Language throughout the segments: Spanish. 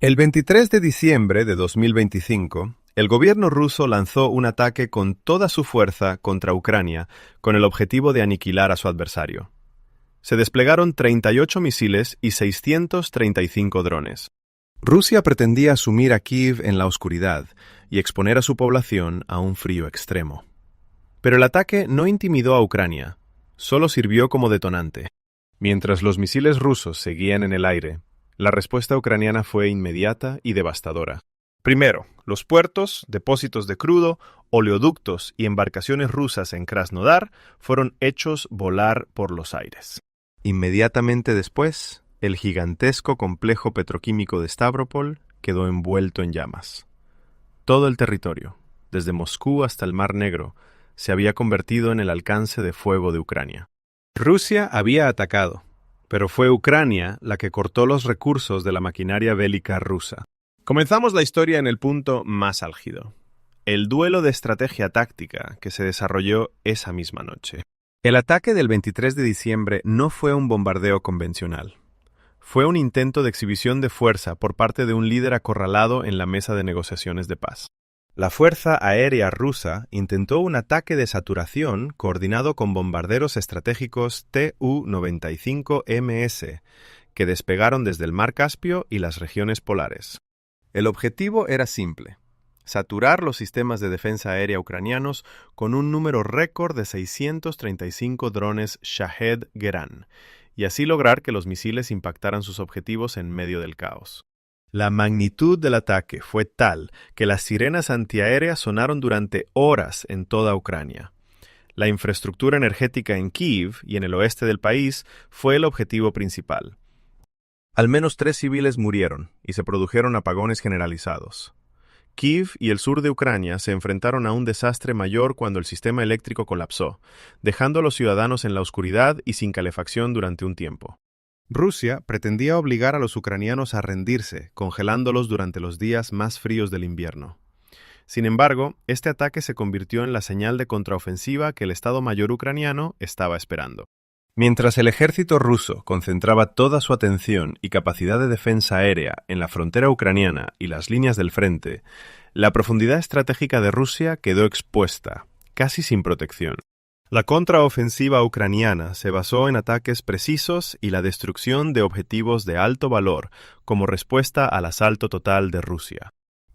El 23 de diciembre de 2025, el gobierno ruso lanzó un ataque con toda su fuerza contra Ucrania con el objetivo de aniquilar a su adversario. Se desplegaron 38 misiles y 635 drones. Rusia pretendía sumir a Kiev en la oscuridad y exponer a su población a un frío extremo. Pero el ataque no intimidó a Ucrania, solo sirvió como detonante. Mientras los misiles rusos seguían en el aire, la respuesta ucraniana fue inmediata y devastadora. Primero, los puertos, depósitos de crudo, oleoductos y embarcaciones rusas en Krasnodar fueron hechos volar por los aires. Inmediatamente después, el gigantesco complejo petroquímico de Stavropol quedó envuelto en llamas. Todo el territorio, desde Moscú hasta el Mar Negro, se había convertido en el alcance de fuego de Ucrania. Rusia había atacado, pero fue Ucrania la que cortó los recursos de la maquinaria bélica rusa. Comenzamos la historia en el punto más álgido, el duelo de estrategia táctica que se desarrolló esa misma noche. El ataque del 23 de diciembre no fue un bombardeo convencional. Fue un intento de exhibición de fuerza por parte de un líder acorralado en la mesa de negociaciones de paz. La Fuerza Aérea Rusa intentó un ataque de saturación coordinado con bombarderos estratégicos Tu-95MS, que despegaron desde el Mar Caspio y las regiones polares. El objetivo era simple: saturar los sistemas de defensa aérea ucranianos con un número récord de 635 drones Shahed-Geran, y así lograr que los misiles impactaran sus objetivos en medio del caos. La magnitud del ataque fue tal que las sirenas antiaéreas sonaron durante horas en toda Ucrania. La infraestructura energética en Kiev y en el oeste del país fue el objetivo principal. Al menos 3 civiles murieron y se produjeron apagones generalizados. Kiev y el sur de Ucrania se enfrentaron a un desastre mayor cuando el sistema eléctrico colapsó, dejando a los ciudadanos en la oscuridad y sin calefacción durante un tiempo. Rusia pretendía obligar a los ucranianos a rendirse, congelándolos durante los días más fríos del invierno. Sin embargo, este ataque se convirtió en la señal de contraofensiva que el Estado Mayor ucraniano estaba esperando. Mientras el ejército ruso concentraba toda su atención y capacidad de defensa aérea en la frontera ucraniana y las líneas del frente, la profundidad estratégica de Rusia quedó expuesta, casi sin protección. La contraofensiva ucraniana se basó en ataques precisos y la destrucción de objetivos de alto valor como respuesta al asalto total de Rusia.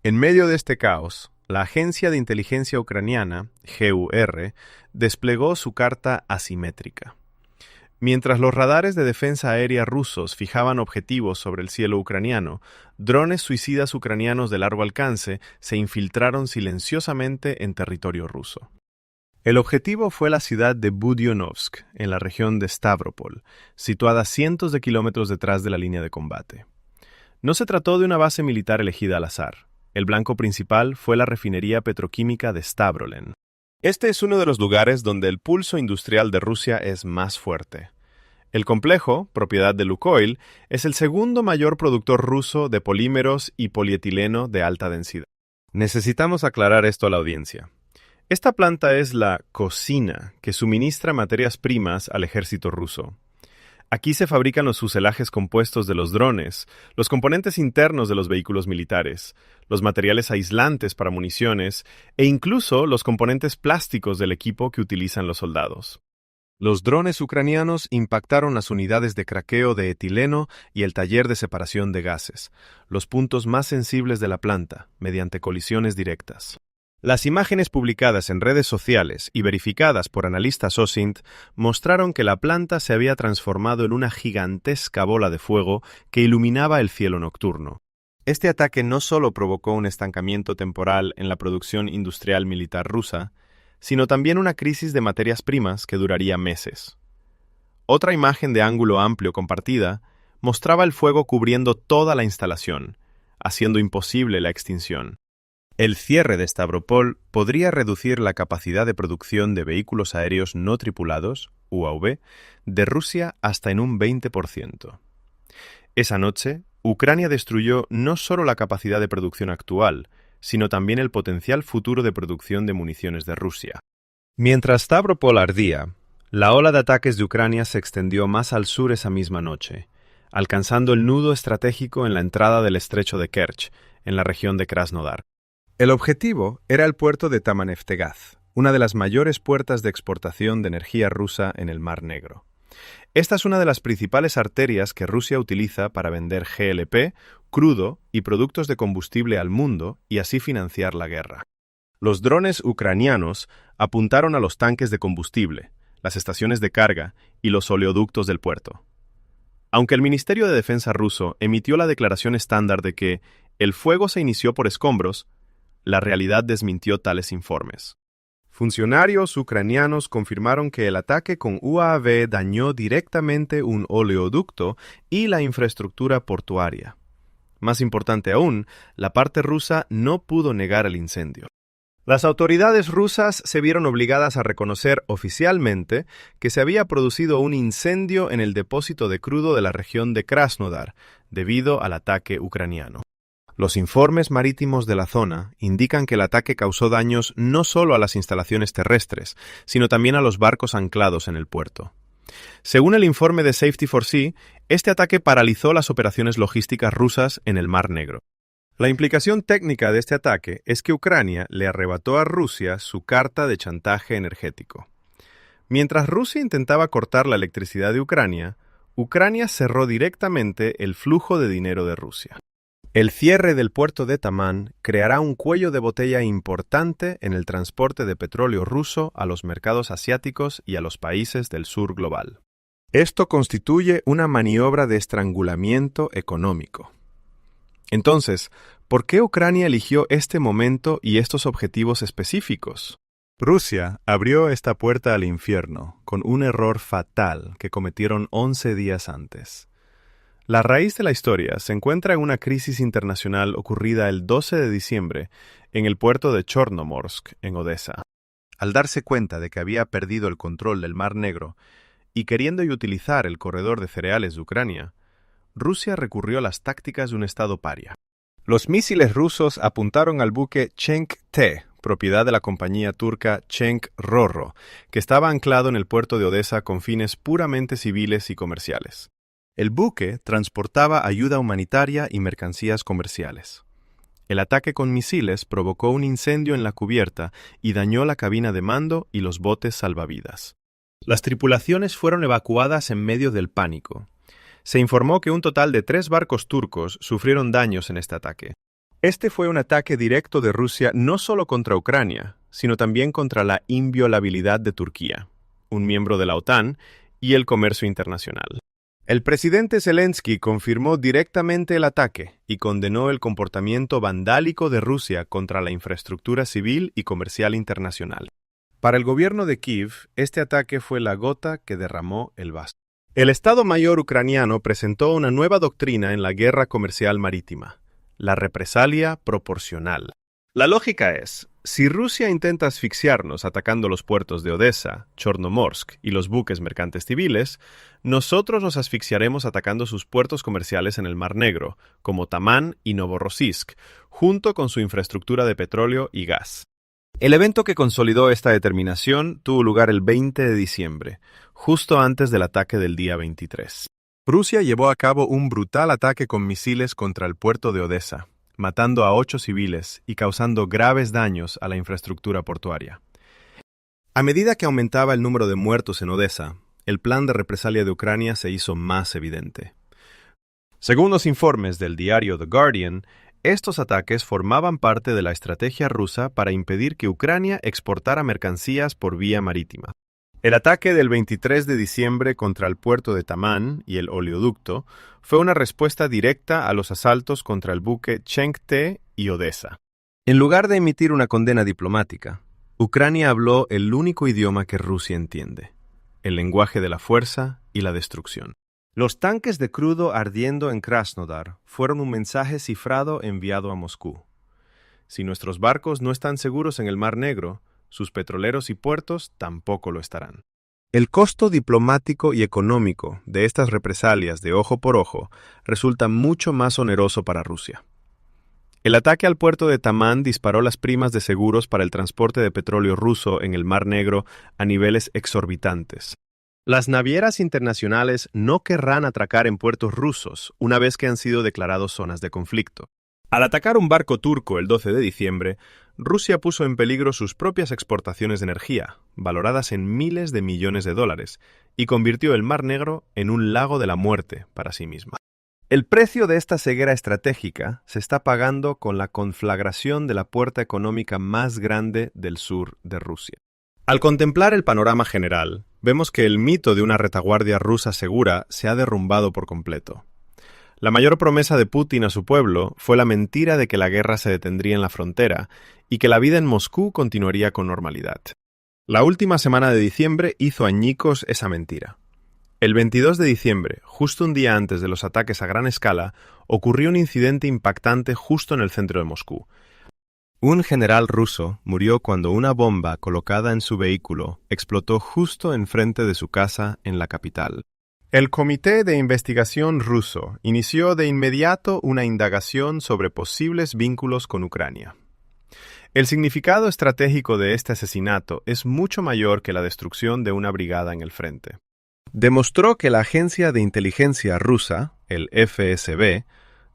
En medio de este caos, la Agencia de Inteligencia Ucraniana, GUR, desplegó su carta asimétrica. Mientras los radares de defensa aérea rusos fijaban objetivos sobre el cielo ucraniano, drones suicidas ucranianos de largo alcance se infiltraron silenciosamente en territorio ruso. El objetivo fue la ciudad de Budionovsk, en la región de Stavropol, situada cientos de kilómetros detrás de la línea de combate. No se trató de una base militar elegida al azar. El blanco principal fue la refinería petroquímica de Stavrolen. Este es uno de los lugares donde el pulso industrial de Rusia es más fuerte. El complejo, propiedad de Lukoil, es el segundo mayor productor ruso de polímeros y polietileno de alta densidad. Necesitamos aclarar esto a la audiencia. Esta planta es la cocina que suministra materias primas al ejército ruso. Aquí se fabrican los fuselajes compuestos de los drones, los componentes internos de los vehículos militares, los materiales aislantes para municiones e incluso los componentes plásticos del equipo que utilizan los soldados. Los drones ucranianos impactaron las unidades de craqueo de etileno y el taller de separación de gases, los puntos más sensibles de la planta, mediante colisiones directas. Las imágenes publicadas en redes sociales y verificadas por analistas OSINT mostraron que la planta se había transformado en una gigantesca bola de fuego que iluminaba el cielo nocturno. Este ataque no solo provocó un estancamiento temporal en la producción industrial militar rusa, sino también una crisis de materias primas que duraría meses. Otra imagen de ángulo amplio compartida mostraba el fuego cubriendo toda la instalación, haciendo imposible la extinción. El cierre de Stavropol podría reducir la capacidad de producción de vehículos aéreos no tripulados, UAV, de Rusia hasta en un 20%. Esa noche, Ucrania destruyó no solo la capacidad de producción actual, sino también el potencial futuro de producción de municiones de Rusia. Mientras Stavropol ardía, la ola de ataques de Ucrania se extendió más al sur esa misma noche, alcanzando el nudo estratégico en la entrada del estrecho de Kerch, en la región de Krasnodar. El objetivo era el puerto de Tamaneftegaz, una de las mayores puertas de exportación de energía rusa en el Mar Negro. Esta es una de las principales arterias que Rusia utiliza para vender GLP, crudo y productos de combustible al mundo y así financiar la guerra. Los drones ucranianos apuntaron a los tanques de combustible, las estaciones de carga y los oleoductos del puerto. Aunque el Ministerio de Defensa ruso emitió la declaración estándar de que el fuego se inició por escombros, la realidad desmintió tales informes. Funcionarios ucranianos confirmaron que el ataque con UAV dañó directamente un oleoducto y la infraestructura portuaria. Más importante aún, la parte rusa no pudo negar el incendio. Las autoridades rusas se vieron obligadas a reconocer oficialmente que se había producido un incendio en el depósito de crudo de la región de Krasnodar, debido al ataque ucraniano. Los informes marítimos de la zona indican que el ataque causó daños no solo a las instalaciones terrestres, sino también a los barcos anclados en el puerto. Según el informe de Safety4Sea, este ataque paralizó las operaciones logísticas rusas en el Mar Negro. La implicación técnica de este ataque es que Ucrania le arrebató a Rusia su carta de chantaje energético. Mientras Rusia intentaba cortar la electricidad de Ucrania, Ucrania cerró directamente el flujo de dinero de Rusia. El cierre del puerto de Tamán creará un cuello de botella importante en el transporte de petróleo ruso a los mercados asiáticos y a los países del sur global. Esto constituye una maniobra de estrangulamiento económico. Entonces, ¿por qué Ucrania eligió este momento y estos objetivos específicos? Rusia abrió esta puerta al infierno con un error fatal que cometieron 11 días antes. La raíz de la historia se encuentra en una crisis internacional ocurrida el 12 de diciembre en el puerto de Chornomorsk, en Odessa. Al darse cuenta de que había perdido el control del Mar Negro y queriendo utilizar el corredor de cereales de Ucrania, Rusia recurrió a las tácticas de un estado paria. Los misiles rusos apuntaron al buque Cenk-T, propiedad de la compañía turca Cenk-Rorro, que estaba anclado en el puerto de Odessa con fines puramente civiles y comerciales. El buque transportaba ayuda humanitaria y mercancías comerciales. El ataque con misiles provocó un incendio en la cubierta y dañó la cabina de mando y los botes salvavidas. Las tripulaciones fueron evacuadas en medio del pánico. Se informó que un total de 3 barcos turcos sufrieron daños en este ataque. Este fue un ataque directo de Rusia no solo contra Ucrania, sino también contra la inviolabilidad de Turquía, un miembro de la OTAN, y el comercio internacional. El presidente Zelensky confirmó directamente el ataque y condenó el comportamiento vandálico de Rusia contra la infraestructura civil y comercial internacional. Para el gobierno de Kiev, este ataque fue la gota que derramó el vaso. El Estado Mayor ucraniano presentó una nueva doctrina en la guerra comercial marítima, la represalia proporcional. La lógica es, si Rusia intenta asfixiarnos atacando los puertos de Odessa, Chornomorsk y los buques mercantes civiles, nosotros los asfixiaremos atacando sus puertos comerciales en el Mar Negro, como Tamán y Novorossiysk, junto con su infraestructura de petróleo y gas. El evento que consolidó esta determinación tuvo lugar el 20 de diciembre, justo antes del ataque del día 23. Rusia llevó a cabo un brutal ataque con misiles contra el puerto de Odessa, matando a 8 civiles y causando graves daños a la infraestructura portuaria. A medida que aumentaba el número de muertos en Odessa, el plan de represalia de Ucrania se hizo más evidente. Según los informes del diario The Guardian, estos ataques formaban parte de la estrategia rusa para impedir que Ucrania exportara mercancías por vía marítima. El ataque del 23 de diciembre contra el puerto de Tamán y el oleoducto fue una respuesta directa a los asaltos contra el buque Cenk-T y Odessa. En lugar de emitir una condena diplomática, Ucrania habló el único idioma que Rusia entiende, el lenguaje de la fuerza y la destrucción. Los tanques de crudo ardiendo en Krasnodar fueron un mensaje cifrado enviado a Moscú. Si nuestros barcos no están seguros en el Mar Negro, sus petroleros y puertos tampoco lo estarán. El costo diplomático y económico de estas represalias de ojo por ojo resulta mucho más oneroso para Rusia. El ataque al puerto de Tamán disparó las primas de seguros para el transporte de petróleo ruso en el Mar Negro a niveles exorbitantes. Las navieras internacionales no querrán atracar en puertos rusos una vez que han sido declarados zonas de conflicto. Al atacar un barco turco el 12 de diciembre, Rusia puso en peligro sus propias exportaciones de energía, valoradas en miles de millones de dólares, y convirtió el Mar Negro en un lago de la muerte para sí misma. El precio de esta ceguera estratégica se está pagando con la conflagración de la puerta económica más grande del sur de Rusia. Al contemplar el panorama general, vemos que el mito de una retaguardia rusa segura se ha derrumbado por completo. La mayor promesa de Putin a su pueblo fue la mentira de que la guerra se detendría en la frontera y que la vida en Moscú continuaría con normalidad. La última semana de diciembre hizo añicos esa mentira. El 22 de diciembre, justo un día antes de los ataques a gran escala, ocurrió un incidente impactante justo en el centro de Moscú. Un general ruso murió cuando una bomba colocada en su vehículo explotó justo enfrente de su casa en la capital. El Comité de Investigación ruso inició de inmediato una indagación sobre posibles vínculos con Ucrania. El significado estratégico de este asesinato es mucho mayor que la destrucción de una brigada en el frente. Demostró que la agencia de inteligencia rusa, el FSB,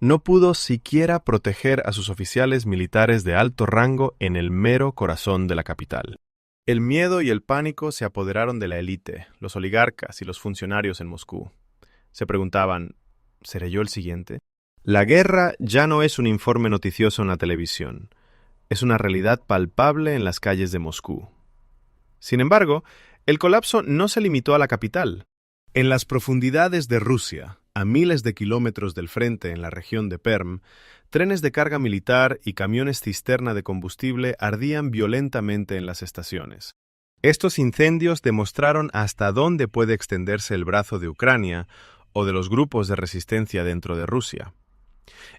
no pudo siquiera proteger a sus oficiales militares de alto rango en el mero corazón de la capital. El miedo y el pánico se apoderaron de la élite, los oligarcas y los funcionarios en Moscú. Se preguntaban, ¿seré yo el siguiente? La guerra ya no es un informe noticioso en la televisión. Es una realidad palpable en las calles de Moscú. Sin embargo, el colapso no se limitó a la capital. En las profundidades de Rusia, a miles de kilómetros del frente en la región de Perm, trenes de carga militar y camiones cisterna de combustible ardían violentamente en las estaciones. Estos incendios demostraron hasta dónde puede extenderse el brazo de Ucrania o de los grupos de resistencia dentro de Rusia.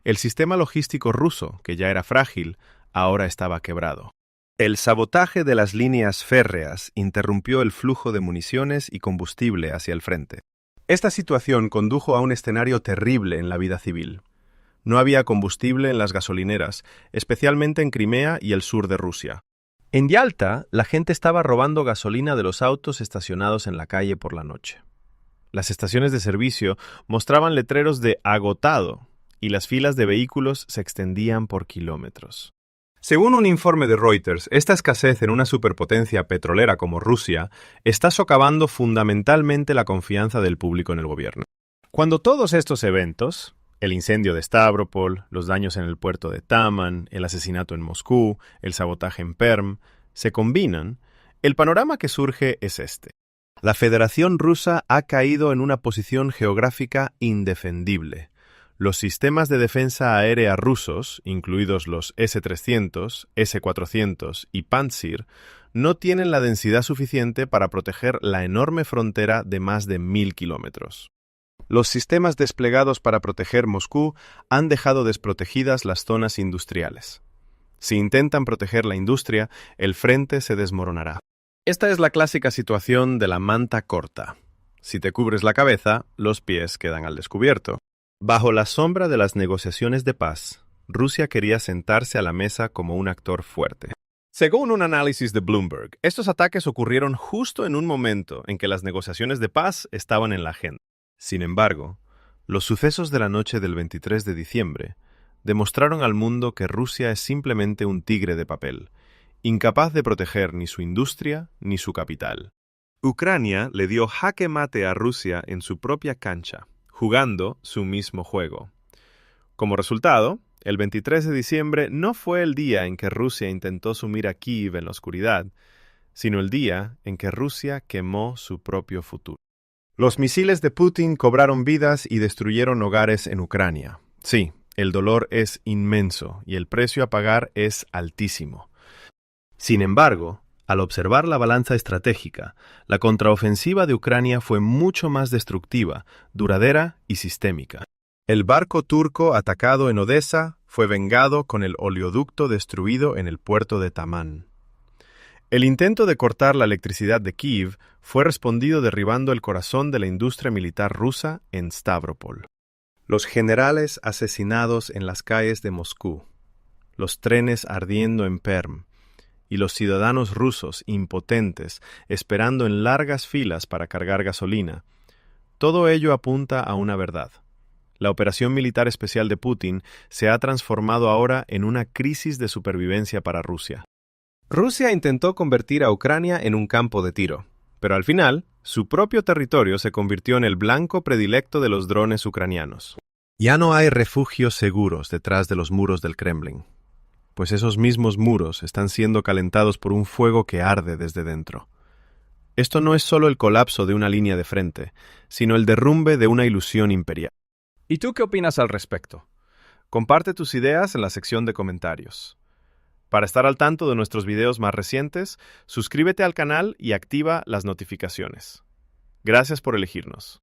El sistema logístico ruso, que ya era frágil, ahora estaba quebrado. El sabotaje de las líneas férreas interrumpió el flujo de municiones y combustible hacia el frente. Esta situación condujo a un escenario terrible en la vida civil. No había combustible en las gasolineras, especialmente en Crimea y el sur de Rusia. En Yalta, la gente estaba robando gasolina de los autos estacionados en la calle por la noche. Las estaciones de servicio mostraban letreros de agotado y las filas de vehículos se extendían por kilómetros. Según un informe de Reuters, esta escasez en una superpotencia petrolera como Rusia está socavando fundamentalmente la confianza del público en el gobierno. Cuando todos estos eventos, el incendio de Stavropol, los daños en el puerto de Taman, el asesinato en Moscú, el sabotaje en Perm, se combinan, el panorama que surge es este. La Federación Rusa ha caído en una posición geográfica indefendible. Los sistemas de defensa aérea rusos, incluidos los S-300, S-400 y Pantsir, no tienen la densidad suficiente para proteger la enorme frontera de más de 1000 kilómetros. Los sistemas desplegados para proteger Moscú han dejado desprotegidas las zonas industriales. Si intentan proteger la industria, el frente se desmoronará. Esta es la clásica situación de la manta corta. Si te cubres la cabeza, los pies quedan al descubierto. Bajo la sombra de las negociaciones de paz, Rusia quería sentarse a la mesa como un actor fuerte. Según un análisis de Bloomberg, estos ataques ocurrieron justo en un momento en que las negociaciones de paz estaban en la agenda. Sin embargo, los sucesos de la noche del 23 de diciembre demostraron al mundo que Rusia es simplemente un tigre de papel, incapaz de proteger ni su industria ni su capital. Ucrania le dio jaque mate a Rusia en su propia cancha, jugando su mismo juego. Como resultado, el 23 de diciembre no fue el día en que Rusia intentó sumir a Kiev en la oscuridad, sino el día en que Rusia quemó su propio futuro. Los misiles de Putin cobraron vidas y destruyeron hogares en Ucrania. Sí, el dolor es inmenso y el precio a pagar es altísimo. Sin embargo, al observar la balanza estratégica, la contraofensiva de Ucrania fue mucho más destructiva, duradera y sistémica. El barco turco atacado en Odessa fue vengado con el oleoducto destruido en el puerto de Tamán. El intento de cortar la electricidad de Kiev fue respondido derribando el corazón de la industria militar rusa en Stavropol. Los generales asesinados en las calles de Moscú, los trenes ardiendo en Perm, y los ciudadanos rusos impotentes, esperando en largas filas para cargar gasolina, todo ello apunta a una verdad. La operación militar especial de Putin se ha transformado ahora en una crisis de supervivencia para Rusia. Rusia intentó convertir a Ucrania en un campo de tiro, pero al final, su propio territorio se convirtió en el blanco predilecto de los drones ucranianos. Ya no hay refugios seguros detrás de los muros del Kremlin, pues esos mismos muros están siendo calentados por un fuego que arde desde dentro. Esto no es solo el colapso de una línea de frente, sino el derrumbe de una ilusión imperial. ¿Y tú qué opinas al respecto? Comparte tus ideas en la sección de comentarios. Para estar al tanto de nuestros videos más recientes, suscríbete al canal y activa las notificaciones. Gracias por elegirnos.